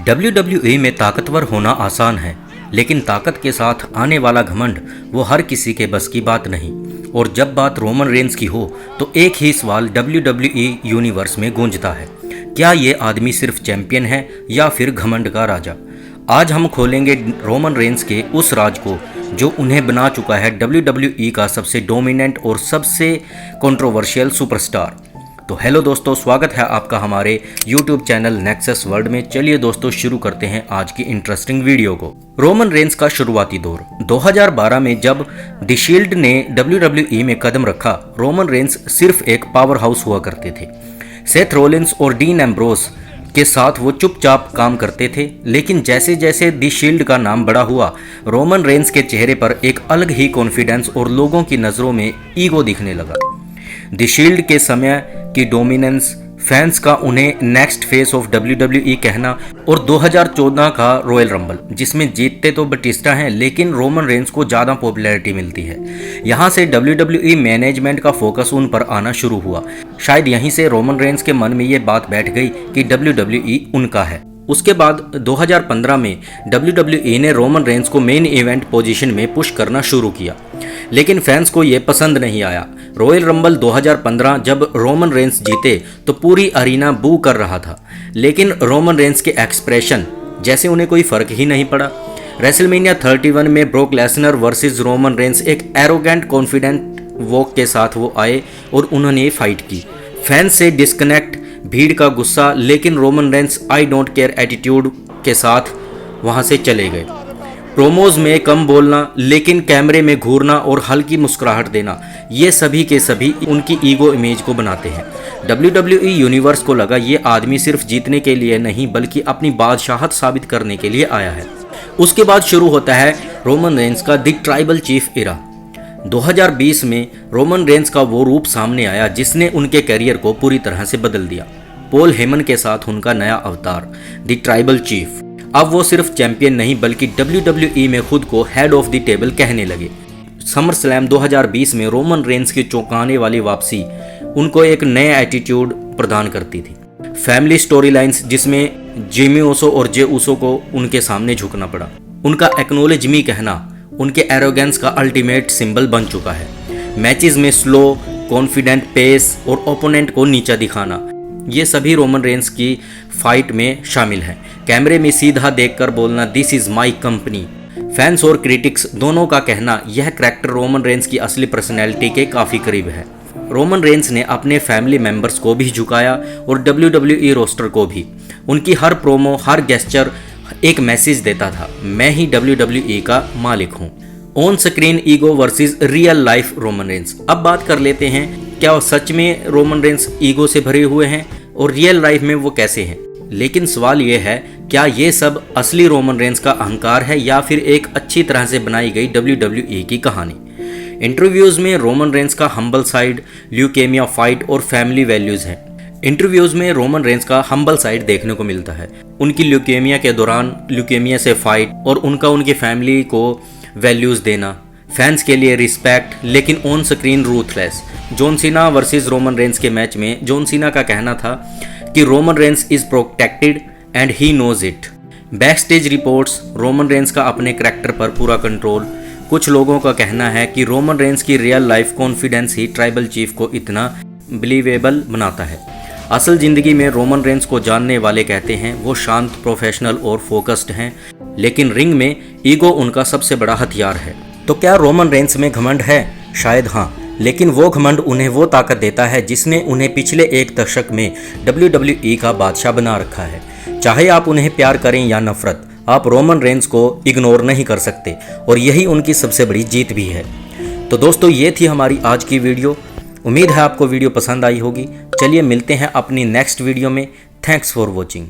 WWE में ताकतवर होना आसान है, लेकिन ताकत के साथ आने वाला घमंड वो हर किसी के बस की बात नहीं। और जब बात रोमन रेंस की हो तो एक ही सवाल WWE यूनिवर्स में गूंजता है, क्या ये आदमी सिर्फ चैंपियन है या फिर घमंड का राजा। आज हम खोलेंगे रोमन रेंस के उस राज को जो उन्हें बना चुका है WWE का सबसे डोमिनेंट और सबसे कंट्रोवर्शियल सुपरस्टार। तो हेलो दोस्तों, स्वागत है आपका हमारे YouTube चैनल नेक्सस वर्ल्ड में। चलिए दोस्तों, शुरू करते हैं आज की इंटरेस्टिंग वीडियो को। रोमन रेंस का शुरुआती दौर 2012 में जब द शील्ड ने WWE में कदम रखा, रोमन रेंस सिर्फ एक पावर हाउस हुआ करते थे। सेथ रोलिंस और डीन एम्ब्रोस के साथ वो चुपचाप काम करते थे, लेकिन जैसे जैसे द शील्ड का नाम बड़ा हुआ, रोमन रेंस के चेहरे पर एक अलग ही कॉन्फिडेंस और लोगों की नज़रों में ईगो दिखने लगा। द शील्ड के समय की डोमिनेंस, फैंस का उन्हें नेक्स्ट फेस ऑफ WWE कहना, और 2014 का रॉयल रंबल जिसमें जीतते तो बटिस्टा हैं, लेकिन रोमन रेंस को ज़्यादा पॉपुलैरिटी मिलती है। यहाँ से WWE मैनेजमेंट का फोकस उन पर आना शुरू हुआ। शायद यहीं से रोमन रेंस के मन में ये बात बैठ गई कि WWE उनका है। उसके बाद 2015 में WWE ने रोमन रेंस को मेन इवेंट पोजीशन में पुश करना शुरू किया, लेकिन फैंस को ये पसंद नहीं आया। रॉयल रंबल 2015 जब रोमन रेंस जीते तो पूरी अरीना बू कर रहा था, लेकिन रोमन रेंस के एक्सप्रेशन जैसे उन्हें कोई फर्क ही नहीं पड़ा। रेसलमेनिया 31 में broke Lesnar versus Roman Reigns एक एरोगेंट कॉन्फिडेंट वॉक के साथ वो आए और उन्होंने फाइट की। फैंस से डिस्कनेक्ट, भीड़ का गुस्सा, लेकिन Roman Reigns I don't care attitude के साथ वहां से चले गए। प्रोमोज में कम बोलना, लेकिन कैमरे में घूरना और हल्की मुस्कुराहट देना, ये सभी के सभी उनकी ईगो इमेज को बनाते हैं। WWE यूनिवर्स को लगा ये आदमी सिर्फ जीतने के लिए नहीं बल्कि अपनी बादशाहत साबित करने के लिए आया है। उसके बाद शुरू होता है रोमन रेंस का द ट्राइबल चीफ इरा। 2020 में रोमन रेंस का वो रूप सामने आया जिसने उनके करियर को पूरी तरह से बदल दिया। पॉल हेमन के साथ उनका नया अवतार द ट्राइबल चीफ। अब वो सिर्फ चैंपियन नहीं बल्कि WWE में खुद को हेड ऑफ द टेबल कहने लगे। समर स्लैम 2020 में रोमन रेंस की चौंकाने वाली वापसी उनको एक नया एटीट्यूड प्रदान करती थी। फैमिली स्टोरी लाइन्स जिसमें जिमी ओसो और जे ऊसो को उनके सामने झुकना पड़ा। उनका एक्नॉलेज मी कहना उनके एरोगेंस का अल्टीमेट सिंबल बन चुका है। मैचेस में स्लो, कॉन्फिडेंट पेस और ओपोनेंट को नीचा दिखाना, ये सभी रोमन रेंस की फाइट में शामिल हैं। कैमरे में सीधा देखकर बोलना, this is my company. Fans और क्रिटिक्स दोनों का कहना यह करैक्टर रोमन रेंस की असली पर्सनैलिटी के काफ़ी करीब है। रोमन रेंस ने अपने फैमिली मेंबर्स को भी झुकाया और WWE रोस्टर को भी। उनकी हर प्रोमो, हर गेस्चर एक मैसेज देता था, मैं ही WWE का मालिक हूँ। On screen ego versus real life Roman Reigns. अब बात कर लेते हैं, क्या सच में रोमन रेंस ईगो से भरे हुए हैं और रियल लाइफ में वो कैसे हैं। लेकिन सवाल ये है, क्या ये सब असली रोमन रेंस का अहंकार है या फिर एक अच्छी तरह से बनाई गई WWE की कहानी। इंटरव्यूज़ में रोमन रेंस का हम्बल साइड, ल्यूकेमिया फाइट और फैमिली वैल्यूज़ हैं। इंटरव्यूज़ में रोमन रेंस का हम्बल साइड देखने को मिलता है, उनकी ल्यूकेमिया के दौरान ल्यूकेमिया से फाइट और उनकी फैमिली को वैल्यूज़ देना, फैंस के लिए रिस्पेक्ट, लेकिन on screen ruthless. John Cena versus Roman Reigns के मैच में जॉन सीना का कहना था कि Roman Reigns is protected and he knows it. Backstage reports, Roman Reigns का अपने करैक्टर पर पूरा कंट्रोल। कुछ लोगों का कहना है कि रोमन रेंस की रियल लाइफ कॉन्फिडेंस ही ट्राइबल चीफ को इतना बिलीवेबल बनाता है। असल जिंदगी में रोमन रेंस को जानने वाले कहते हैं वो शांत, प्रोफेशनल और फोकस्ड हैं, लेकिन रिंग में ईगो उनका सबसे बड़ा हथियार है। तो क्या रोमन रेंस में घमंड है? शायद हाँ, लेकिन वो घमंड उन्हें वो ताकत देता है जिसने उन्हें पिछले एक दशक में WWE का बादशाह बना रखा है। चाहे आप उन्हें प्यार करें या नफरत, आप रोमन रेंस को इग्नोर नहीं कर सकते, और यही उनकी सबसे बड़ी जीत भी है। तो दोस्तों, ये थी हमारी आज की वीडियो। उम्मीद है आपको वीडियो पसंद आई होगी। चलिए मिलते हैं अपनी नेक्स्ट वीडियो में। Thanks for watching.